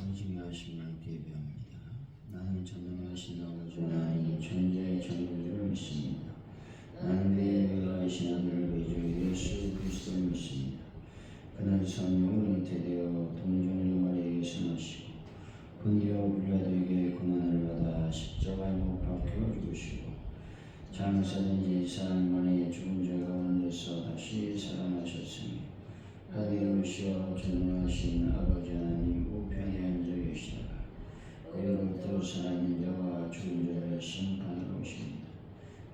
성지하신 하나님께 예배합니다. 나는 전능하신 아버지 하나님 천지의 창조주를 믿습니다. 나는 그의 위대하신 아들 우리 주 예수 그리스도를 믿습니다. 그는 성령으로 잉태되어 동정녀 마리아에게서 나시고 본디오 빌라도에게 고난을 받아 십자가에 못 박혀 죽으시고 장사된 지 4일 만에 죽은 자 가운데서 다시 살아나셨으니 하늘에 오시어 전능하신 아버지 하나님 우편에 앉아 계시다가 그로부터 살아있는 자와 죽은 자를 심판하러 오십니다.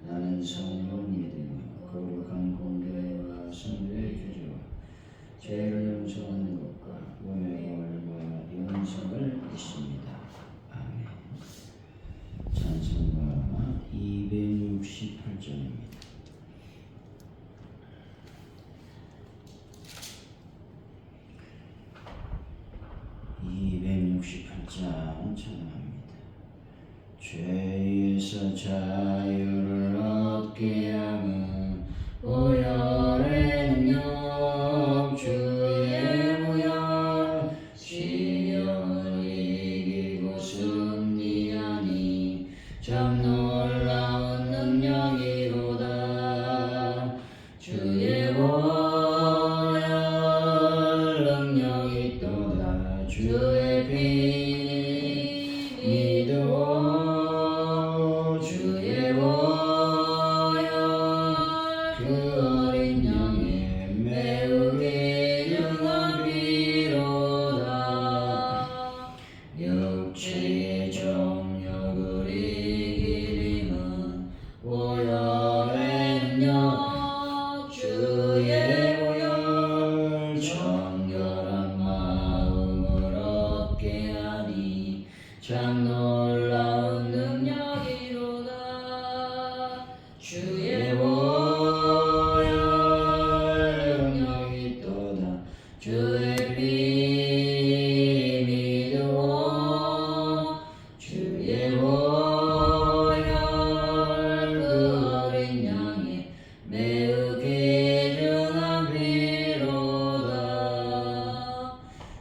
나는 성령을 믿으며 거룩한 공교회와 성도의 교제와 죄를 용서하는 것과 몸의 부활과 영생을 믿습니다. 아멘. 찬송가 268장입니다. 268장 찬양합니다. 죄에서 자유를 얻게 하는 보혈의 능력 주의 보혈 시험을 이기고 승리하니 참 놀라운 능력이로다. 주의 보혈 능력이 또다. 주의 피 믿어 주의 보혈 그 어린 양의 매우 귀중한 피로다. 육체의 정욕을 이길 힘은 보혈의 능력 주의 보혈 정결한 마음을 얻게 하니 참 놀라운 능력이로다. 주의 보혈 능력이 또다. 주의 피 믿어 주의 보혈 그 어린 양의 매우 귀중한 피로다.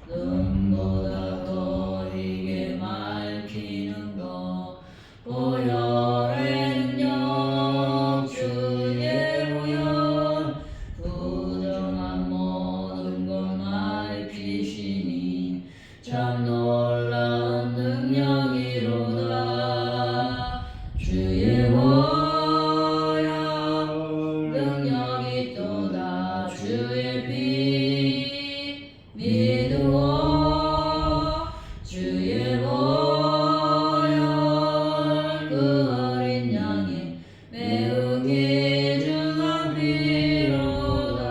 눈보다 더 이게 맑히는 것 보혈의 능력 주의 보혈 부정한 모든 것 맑히시니 참 놀라운 능력이로다. 주의 보혈 능력이 또다. 주의 피 믿어 주의 보혈 그 어린 양의 매우 귀중한 피로다.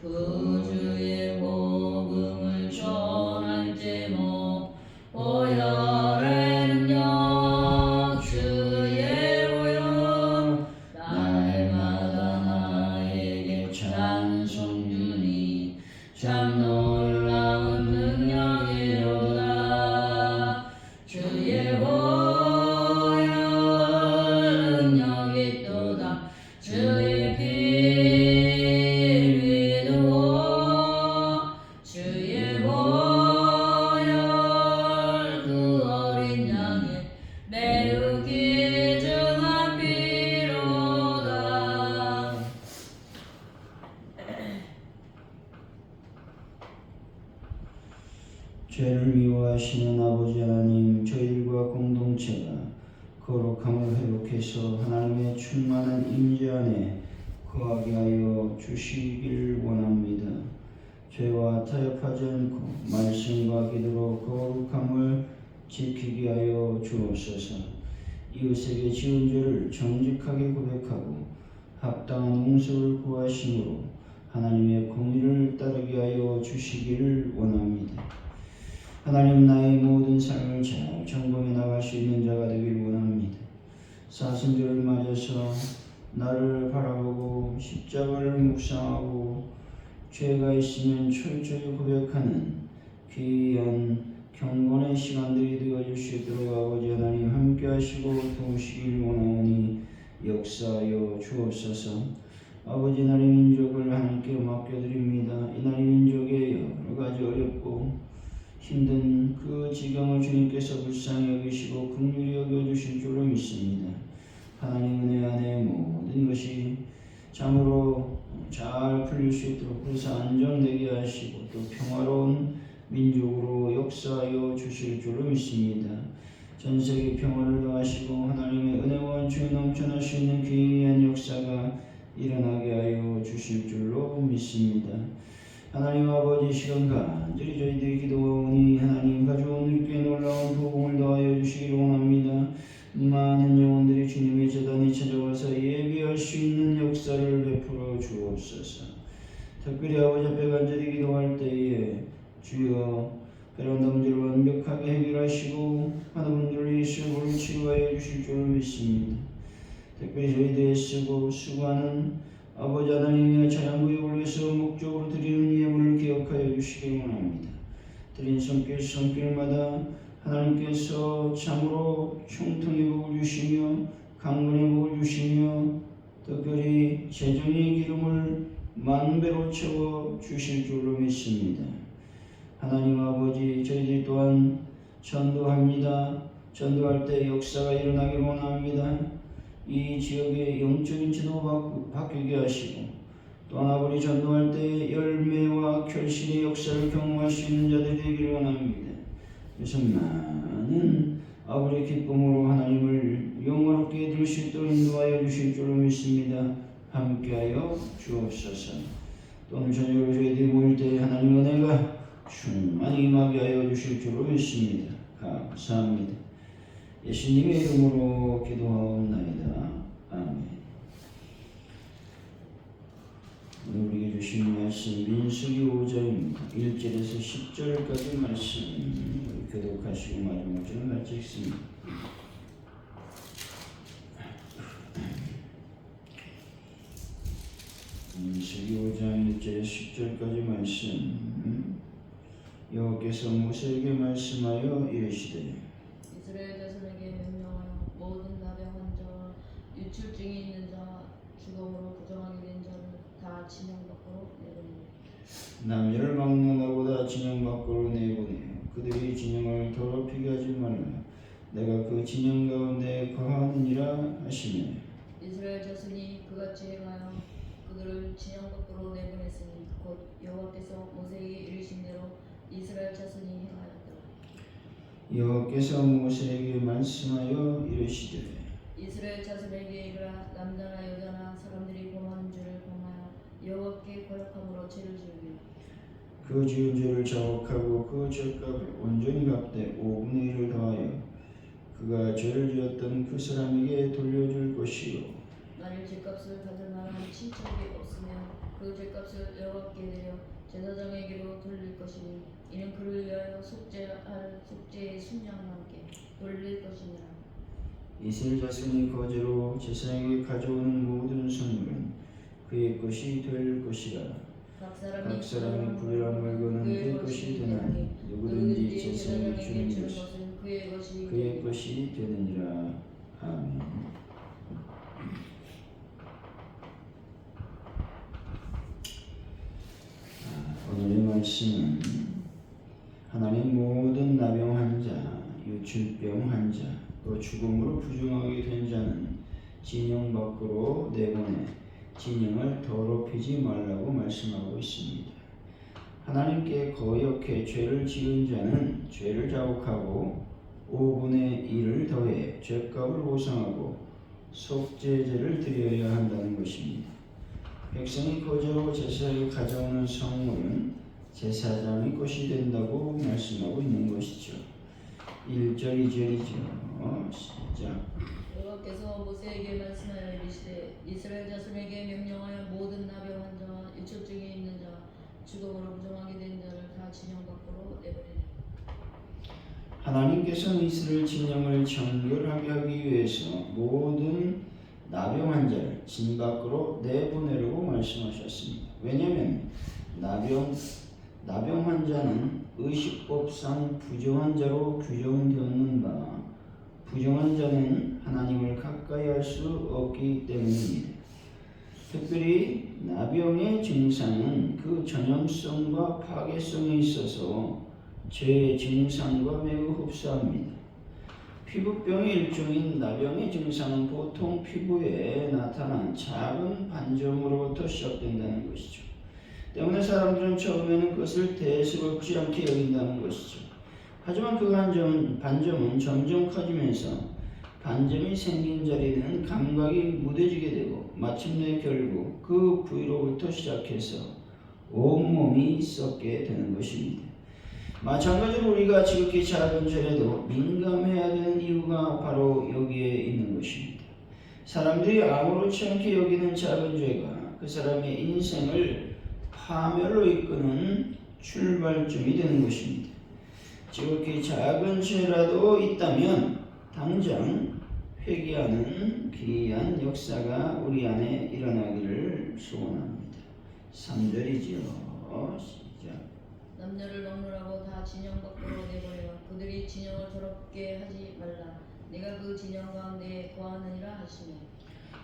구주의 복음을 전할 제목 보혈의 능력 주의 보혈 날마다 나에게 찬송 주니 참 놀라운 능력이로다. 주의 보혈 능력이 또다. 주의 피 믿어 주의 보혈 그 어린 양의 매우 귀중한 피로다. 죄를 미워하시는 아버지 하나님, 저희들과 공동체가 거룩함을 회복해서 하나님의 충만한 임재 안에 거하게 하여 주시길 원합니다. 죄와 타협하지 않고 말씀과 기도로 거룩함을 지키게 하여 주옵소서. 이웃에게 지은 죄를 정직하게 고백하고 합당한 용서를 구하심으로 하나님의 공의를 따르게 하여 주시기를 원합니다. 하나님, 나의 모든 삶을 잘 점검해 나갈 수 있는 자가 되길 원합니다. 사순절을 맞아서 나를 바라보고 십자가를 묵상하고 죄가 있으면 철저히 고백하는 귀한 경건의 시간들이 되어줄 수 있도록 아버지 하나님 함께 하시고 도우시길 원하오니 역사하여 주옵소서. 아버지, 나의 민족을 하나님께 맡겨드립니다. 이 나의 민족의 여러 가지 어렵고 힘든 그 지경을 주님께서 불쌍히 여기시고 긍휼히 여겨주실 줄로 믿습니다. 하나님 은혜 안에 모든 것이 참으로 잘 풀릴 수 있도록 그래서 안정되게 하시고 또 평화로운 민족으로 역사하여 주실 줄로 믿습니다. 전 세계 평화를 더하시고 하나님의 은혜와 은총이 넘쳐날 수 있는 귀한 역사가 일어나게 하여 주실 줄로 믿습니다. 하나님 아버지 시간 간절히 저희들이 기도하오니 하나님 가져온 일께 놀라운 부흥을 더하여 주시기를 원합니다. 많은 영혼들이 주님의 제단에 찾아와서 예배할 수 있는 역사를 베풀어 주옵소서. 특별히 아버지 앞에 간절히 기도할 때에 주여 베란다 문제를 완벽하게 해결하시고 많은 분들이 예수를 치유하여 주실 줄 믿습니다. 특별히 저희들이 애쓰고 수고하는 아버지 하나님의 찬양구역을 위해서 목적으로 드리는 예물을 기억하여 주시기 원합니다. 드린 손길마다 하나님께서 참으로 총통의 복을 주시며 강건의 복을 주시며 특별히 재정의 기름을 만배로 채워 주실 줄로 믿습니다. 하나님 아버지 저희들이 또한 전도합니다. 전도할 때 역사가 일어나길 원합니다. 이 지역의 영적인 지도 바뀌게 하시고 또한 아버지 전도할 때 열매와 결실의 역사를 경험할 수 있는 자들이 되기를 원합니다. 그래서 많은 아버지의 기쁨으로 하나님을 영화롭게 드릴 수 있도록 인도하여 주실 줄로 믿습니다. 함께하여 주옵소서. 또 오늘 저녁으로 저희들이 모일 때 하나님의 은혜가 충만히 임하게 하여 주실 줄로 믿습니다. 감사합니다. 예수님의 이름으로 기도하옵나이다. 아멘. 오늘 우리에게 주신 말씀 민수기 5장입니다. 1절에서 10절까지 말씀 교독하시고 마지막 절을 같이 읽습니다. 민수기 5장 1절에서 10절까지 말씀 여호와께서 모세에게 말씀하여 이르시되 이스라엘 자손에게 명령하여 모든 나병한 자와 유출증이 있는 자 죽음으로 부정하게 된 자를 다 진영 밖으로 내보내라. 남녀를 막는 나보다 진영 밖으로 내보내요. 그들이 진영을 더럽히게 하지 말라. 내가 그 진영 가운데 거하느니라 하시며 이스라엘 자손이 그같이 행하여 그들을 진영 밖으로 내보냈으니 곧 여호와께서 모세에게 이르신 대로 이스라엘 자손이 행하였더라. 여호와께서 모세에게 말씀하여 이르시되 이스라엘 자손에게 이르라. 남자나 여자나 사람들이 범하는 죄를 범하여 여호와께 거역함으로 죄를 지으며 그 지은 죄를 자복하고 그 죄값을 온전히 갚되 5분의 1을 더하여 그가 죄를 지었던 그 사람에게 돌려줄 것이요 만일 죄값을 받을 만한 친척이 없으면 그 죄값을 여호와께 드려 제사장에게로 돌릴 것이니 이는 그를 위하여 속죄할 속죄의 순양과 함께 돌릴 것이니라. 이스라엘 자손이 거제로 제사장에게 가져오는 모든 선물은 그의 것이 될 것이라. 각 사람이 구별한 물건은 그의 것이 되나니 누구든지 제사장이 주는 것은 그의 것이 되느니라. 아멘. 오늘의 말씀은 하나님 모든 나병 환자, 유출병 환자, 또 죽음으로 부정하게 된 자는 진영 밖으로 내보내 진영을 더럽히지 말라고 말씀하고 있습니다. 하나님께 거역해 죄를 지은 자는 죄를 자복하고 5분의 1을 더해 죄값을 보상하고 속죄제를 드려야 한다는 것입니다. 백성이 거제로 제사에 가져오는 성물은 제사장의 것이 된다고 말씀하고 있는 것이죠. 1절 2절이죠. 시작. 여호와께서 모세에게 말씀하여 이르시되 이스라엘 자손에게 명령하여 모든 나병한 자와 유출증이 있는 자 죽음으로 부정하게 된 자를 다 진영 밖으로 내보내라. 하나님께서는 이스라엘 진영을 정결하게 하기 위해서 모든 나병한 자를 진 밖으로 내보내려고 말씀하셨습니다. 왜냐하면 나병 환자는 의식법상 부정한 자로 규정되는 바 부정한 자는 하나님을 가까이 할 수 없기 때문입니다. 특별히 나병의 증상은 그 전염성과 파괴성에 있어서 죄의 증상과 매우 흡사합니다. 피부병의 일종인 나병의 증상은 보통 피부에 나타난 작은 반점으로부터 시작된다는 것이죠. 때문에 사람들은 처음에는 그것을 대수롭지 않게 여긴다는 것이죠. 하지만 그 반점은 점점 커지면서 반점이 생긴 자리에는 감각이 무뎌지게 되고 마침내 결국 그 부위로부터 시작해서 온몸이 썩게 되는 것입니다. 마찬가지로 우리가 지극히 작은 죄에도 민감해야 되는 이유가 바로 여기에 있는 것입니다. 사람들이 아무렇지 않게 여기는 작은 죄가 그 사람의 인생을 파멸로 이끄는 출발점이 되는 것입니다. 지극히 작은 죄라도 있다면 당장 회개하는 기이한 역사가 우리 안에 일어나기를 소원합니다. 3절이지요. 시작. 남녀를 막론하고 다 진영 밖으로 내버려 그들이 진영을 더럽게 하지 말라. 내가 그 진영 가운데 거하느니라 하시며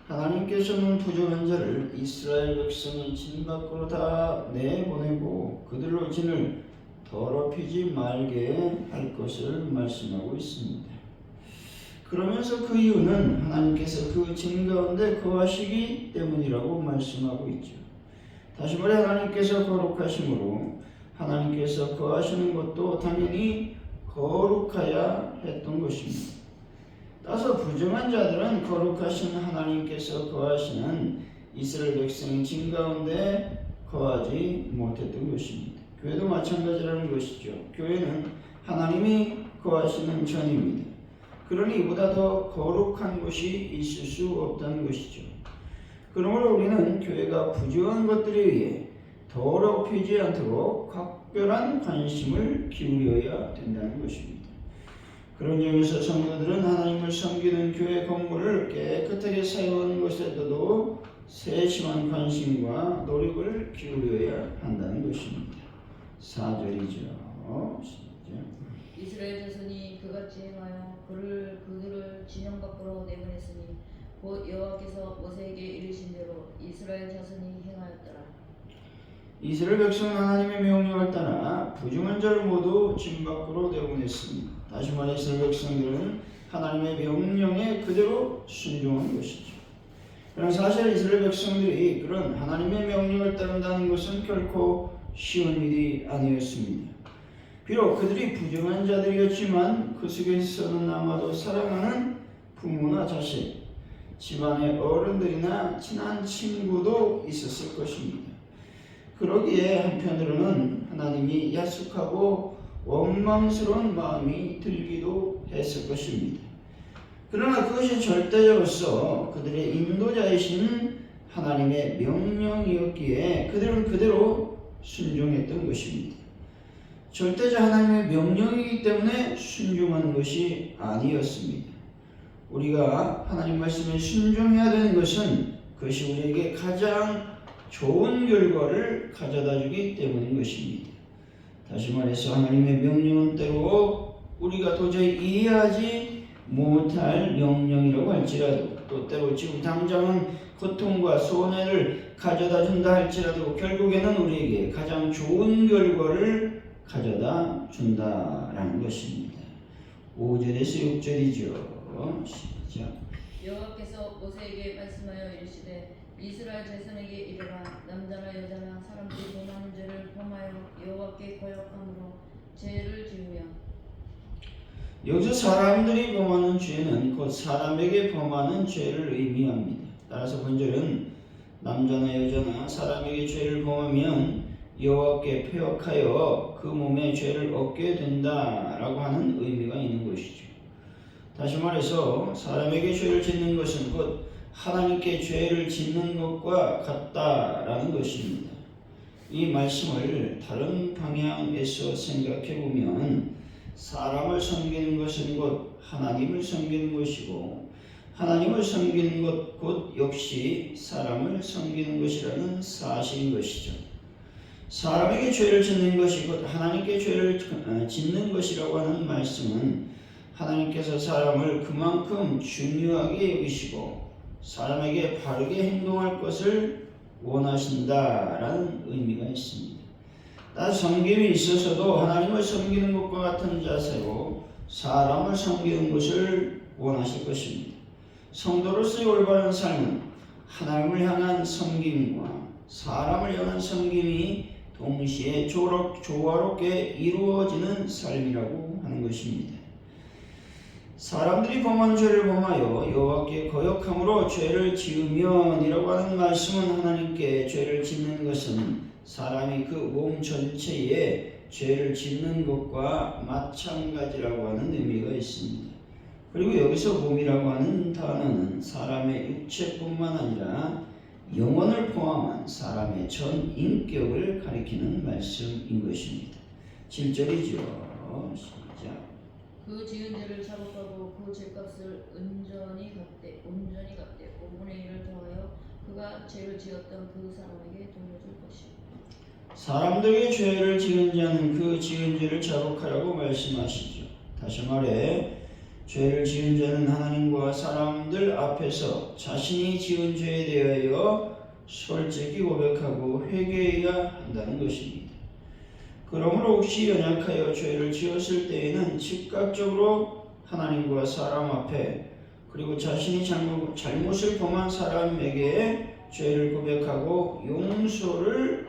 하나님께서는 부정한 자를 이스라엘 백성이 진 밖으로 다 내보내고 그들로 진을 더럽히지 말게 할 것을 말씀하고 있습니다. 그러면서 그 이유는 하나님께서 그 진 가운데 거하시기 때문이라고 말씀하고 있죠. 다시 말해 하나님께서 거룩하심으로 하나님께서 거하시는 것도 당연히 거룩해야 했던 것입니다. 따라서 부정한 자들은 거룩하신 하나님께서 거하시는 이스라엘 백성의 진 가운데 거하지 못했던 것입니다. 교회도 마찬가지라는 것이죠. 교회는 하나님이 거하시는 전입니다. 그러니 이보다 더 거룩한 것이 있을 수 없다는 것이죠. 그러므로 우리는 교회가 부정한 것들에 의해 더럽히지 않도록 각별한 관심을 기울여야 된다는 것입니다. 그런 점에서 성도들은 하나님을 섬기는 교회 건물을 깨끗하게 사용하는 것에도 세심한 관심과 노력을 기울여야 한다는 것입니다. 4절이죠. 이스라엘 자손이 그같이 행하여 그들을 진영 밖으로 내보냈으니 곧 여호와께서 모세에게 이르신 대로 이스라엘 자손이 행하였더라. 이스라엘 백성은 하나님의 명령을 따라 부정한 자를 모두 진 밖으로 내보냈습니다. 다시 말해 이스라엘 백성들은 하나님의 명령에 그대로 순종한 것이죠. 그러나 사실 이스라엘 백성들이 그런 하나님의 명령을 따른다는 것은 결코 쉬운 일이 아니었습니다. 비록 그들이 부정한 자들이었지만 그 속에서는 아마도 사랑하는 부모나 자식, 집안의 어른들이나 친한 친구도 있었을 것입니다. 그러기에 한편으로는 하나님이 야속하고 원망스러운 마음이 들기도 했을 것입니다. 그러나 그것이 절대적으로서 그들의 인도자이신 하나님의 명령이었기에 그들은 그대로 순종했던 것입니다. 절대자 하나님의 명령이기 때문에 순종하는 것이 아니었습니다. 우리가 하나님 말씀에 순종해야 되는 것은 그것이 우리에게 가장 좋은 결과를 가져다 주기 때문인 것입니다. 다시 말해서 하나님의 명령은 때로 우리가 도저히 이해하지 못할 명령이라고 할지라도 또 때로 지금 당장은 고통과 손해를 가져다 준다 할지라도 결국에는 우리에게 가장 좋은 결과를 가져다 준다라는 것입니다. 5절에서 6절이죠. 시작. 여호와께서 모세에게 말씀하여 이르시되 이스라엘 자손에게 이르라. 남자나 여자나 사람들이 범하는 죄를 범하여 여호와께 거역함으로 죄를 지으며. 여기서 사람들이 범하는 죄는 곧 사람에게 범하는 죄를 의미합니다. 따라서 본절은 남자나 여자나 사람에게 죄를 범하면 여호와께 패역하여 그 몸에 죄를 얻게 된다라고 하는 의미가 있는 것이죠. 다시 말해서 사람에게 죄를 짓는 것은 곧 하나님께 죄를 짓는 것과 같다라는 것입니다. 이 말씀을 다른 방향에서 생각해 보면 사람을 섬기는 것은 곧 하나님을 섬기는 것이고 하나님을 섬기는 것 곧 역시 사람을 섬기는 것이라는 사실인 것이죠. 사람에게 죄를 짓는 것이 곧 하나님께 죄를 짓는 것이라고 하는 말씀은 하나님께서 사람을 그만큼 중요하게 여기시고 사람에게 바르게 행동할 것을 원하신다라는 의미가 있습니다. 섬김이 있어서도 하나님을 섬기는 것과 같은 자세로 사람을 섬기는 것을 원하실 것입니다. 성도로서의 올바른 삶은 하나님을 향한 섬김과 사람을 향한 섬김이 동시에 조화롭게 이루어지는 삶이라고 하는 것입니다. 사람들이 범한 죄를 범하여 여호와께 거역함으로 죄를 지으면이라고 하는 말씀은 하나님께 죄를 짓는 것은 사람이 그 몸 전체에 죄를 짓는 것과 마찬가지라고 하는 의미가 있습니다. 그리고 여기서 몸이라고 하는 단어는 사람의 육체뿐만 아니라 영혼을 포함한 사람의 전 인격을 가리키는 말씀인 것입니다. 7절이죠. 시작. 그 지은 죄를 자복하고 그 죄값을 온전히 갚되 5분의 1을 더하여 그가 죄를 지었던 그 사람에게 돌려줄 것이요. 사람들에게 죄를 지은 자는 그 지은 죄를 자복하라고 말씀하시죠. 다시 말해 죄를 지은 자는 하나님과 사람들 앞에서 자신이 지은 죄에 대하여 솔직히 고백하고 회개해야 한다는 것입니다. 그러므로 혹시 연약하여 죄를 지었을 때에는 즉각적으로 하나님과 사람 앞에 그리고 자신이 잘못을 범한 사람에게 죄를 고백하고 용서를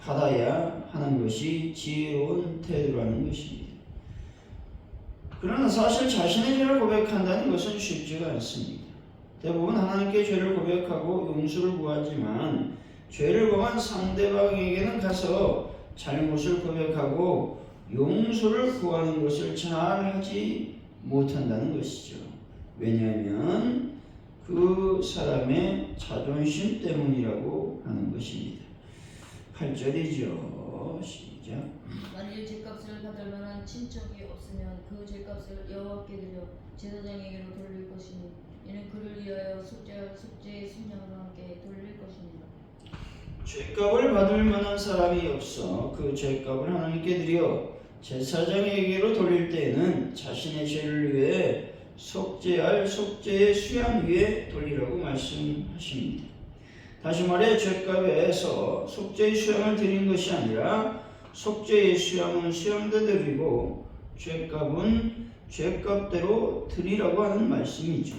받아야 하는 것이 지혜로운 태도라는 것입니다. 그러나 사실 자신의 죄를 고백한다는 것은 쉽지가 않습니다. 대부분 하나님께 죄를 고백하고 용서를 구하지만 죄를 범한 상대방에게는 가서 잘못을 고백하고 용서를 구하는 것을 잘 하지 못한다는 것이죠. 왜냐하면 그 사람의 자존심 때문이라고 하는 것입니다. 8절이죠. 시작. 만일 죄값을 받을 만한 친척이 없으면 그 죄값을 여호와께 드려 제사장에게로 돌릴 것이니 이는 그를 위하여 속죄할 속죄의 순양과 함께 돌릴 것입니다. 죄값을 받을 만한 사람이 없어 그 죄값을 하나님께 드려 제사장에게로 돌릴 때에는 자신의 죄를 위해 속죄할 속죄의 수양 위에 돌리라고 말씀하십니다. 다시 말해 죄값에서 속죄의 수양을 드린 것이 아니라 속죄의 수양은 수양대로 드리고 죄값은 죄값대로 드리라고 하는 말씀이죠.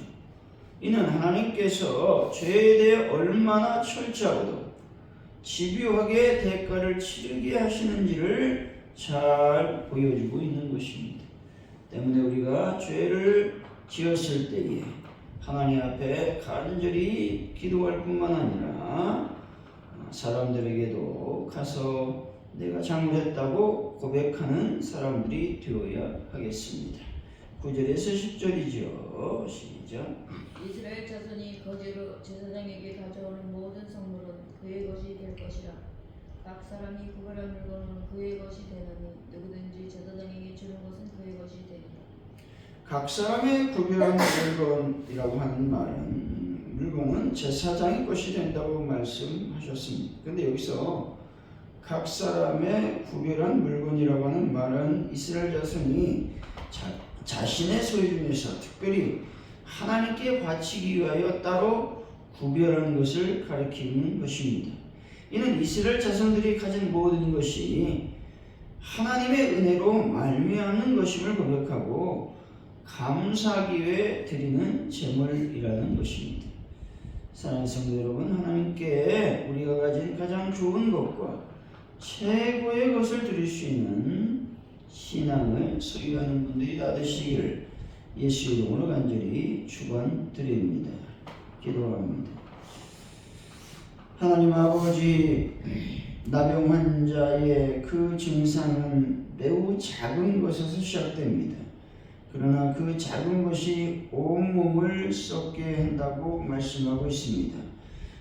이는 하나님께서 죄에 대해 얼마나 철저하고도 집요하게 대가를 치르게 하시는지를 잘 보여주고 있는 것입니다. 때문에 우리가 죄를 지었을 때에 하나님 앞에 간절히 기도할 뿐만 아니라 사람들에게도 가서 내가 잘못했다고 고백하는 사람들이 되어야 하겠습니다. 9절에서 10절이죠. 시작. 이스라엘 자손이 거제로 제사장에게 가져오는 모든 성물은 그의 것이 될 것이라. 각 사람이 구별한 물건은 그의 것이 되나니 누구든지 제사장에게 주는 것은 그의 것이 되리라. 각 사람의 구별한 물건이라고 하는 말은 물건은 제사장의 것이 된다고 말씀하셨습니다. 그런데 여기서 각 사람의 구별한 물건이라고 하는 말은 이스라엘 자손이 자신의 소유 중에서 특별히 하나님께 바치기 위하여 따로 구별한 것을 가리키는 것입니다. 이는 이스라엘 자손들이 가진 모든 것이 하나님의 은혜로 말미암는 것임을 고백하고 감사하기 위해 드리는 제물이라는 것입니다. 사랑하는 성도 여러분, 하나님께 우리가 가진 가장 좋은 것과 최고의 것을 드릴 수 있는 신앙을 소유하는 분들이 다 되시기를 예수 이름으로 간절히 축원드립니다. 기도합니다. 하나님 아버지, 나병 환자의 그 증상은 매우 작은 것에서 시작됩니다. 그러나 그 작은 것이 온몸을 썩게 한다고 말씀하고 있습니다.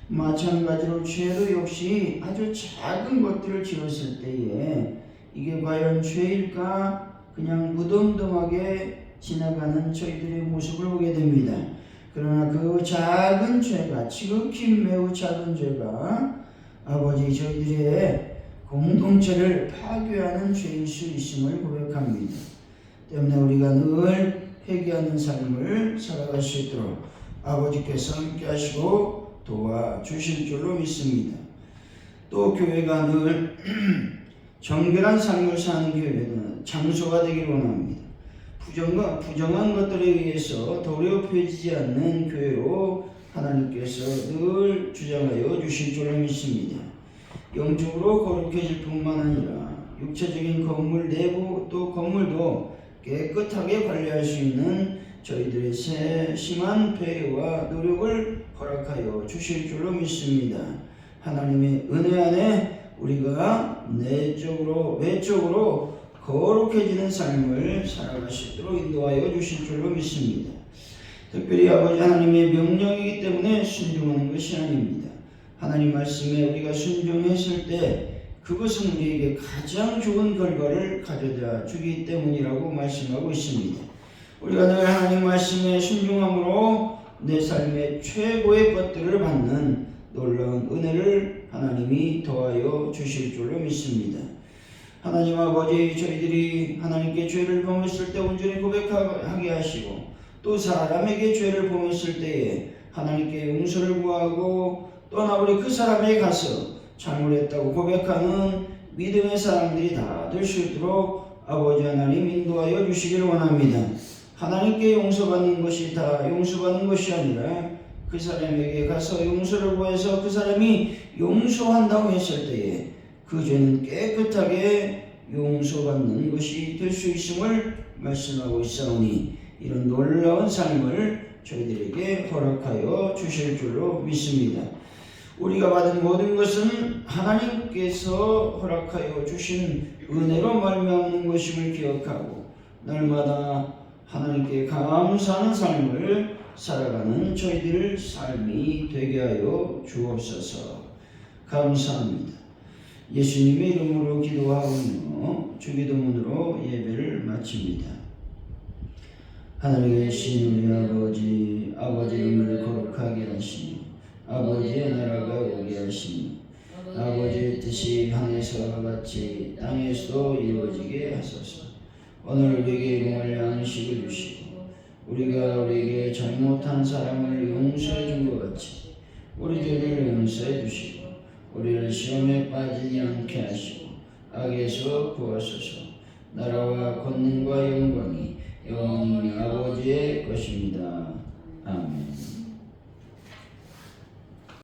마찬가지로 죄도 역시 아주 작은 것들을 지었을 때에 이게 과연 죄일까 그냥 무덤덤하게 지나가는 저희들의 모습을 보게 됩니다. 그러나 그 작은 죄가, 지극히 매우 작은 죄가 아버지 저희들의 공동체를 파괴하는 죄일 수 있음을 고백합니다. 때문에 우리가 늘 회개하는 삶을 살아갈 수 있도록 아버지께서 함께 하시고 도와주실 줄로 믿습니다. 또 교회가 늘 정결한 삶을 사는 교회는 장소가 되기를 원합니다. 부정한 것들에 의해서 더럽혀지지 않는 교회로 하나님께서 늘 주장하여 주실 줄로 믿습니다. 영적으로 거룩해질 뿐만 아니라 육체적인 건물 내부 또 건물도 깨끗하게 관리할 수 있는 저희들의 세심한 배려와 노력을 허락하여 주실 줄로 믿습니다. 하나님의 은혜 안에 우리가 내적으로 외적으로 거룩해지는 삶을 살아가시도록 인도하여 주실 줄로 믿습니다. 특별히 아버지 하나님의 명령이기 때문에 순종하는 것이 아닙니다. 하나님 말씀에 우리가 순종했을 때 그것은 우리에게 가장 좋은 결과를 가져다 주기 때문이라고 말씀하고 있습니다. 우리가 늘 하나님 말씀에 순종함으로 내 삶의 최고의 것들을 받는 놀라운 은혜를 하나님이 더하여 주실 줄로 믿습니다. 하나님 아버지, 저희들이 하나님께 죄를 범했을 때 온전히 고백하게 하시고 또 사람에게 죄를 범했을 때에 하나님께 용서를 구하고 또나 우리 그 사람에게 가서 잘못했다고 고백하는 믿음의 사람들이 다 될 수 있도록 아버지 하나님 인도하여 주시기를 원합니다. 하나님께 용서받는 것이 다 용서받는 것이 아니라 그 사람에게 가서 용서를 구해서 그 사람이 용서한다고 했을 때에 그 죄는 깨끗하게 용서받는 것이 될 수 있음을 말씀하고 있사오니 이런 놀라운 삶을 저희들에게 허락하여 주실 줄로 믿습니다. 우리가 받은 모든 것은 하나님께서 허락하여 주신 은혜로 말미암는 것임을 기억하고 날마다 하나님께 감사하는 삶을 살아가는 저희들 삶이 되게 하여 주옵소서. 감사합니다. 예수님의 이름으로 기도하오며 주기도문으로 예배를 마칩니다. 하늘에 계신 우리 아버지, 아버지 이름을 거룩하게 하시니 아버지의 나라가 오게 하시니 아버지의 뜻이 하늘에서와 같이 땅에서도 이루어지게 하소서. 오늘 우리에게 일용할 양식을 주시고 우리가 우리에게 잘못한 사람을 용서해 준 것 같이 우리 죄를 용서해 주시고 우리를 시험에 빠지지 않게 하시고 악에서 구하소서. 나라와 권능과 영광이 영원히 아버지의 것입니다. 아멘.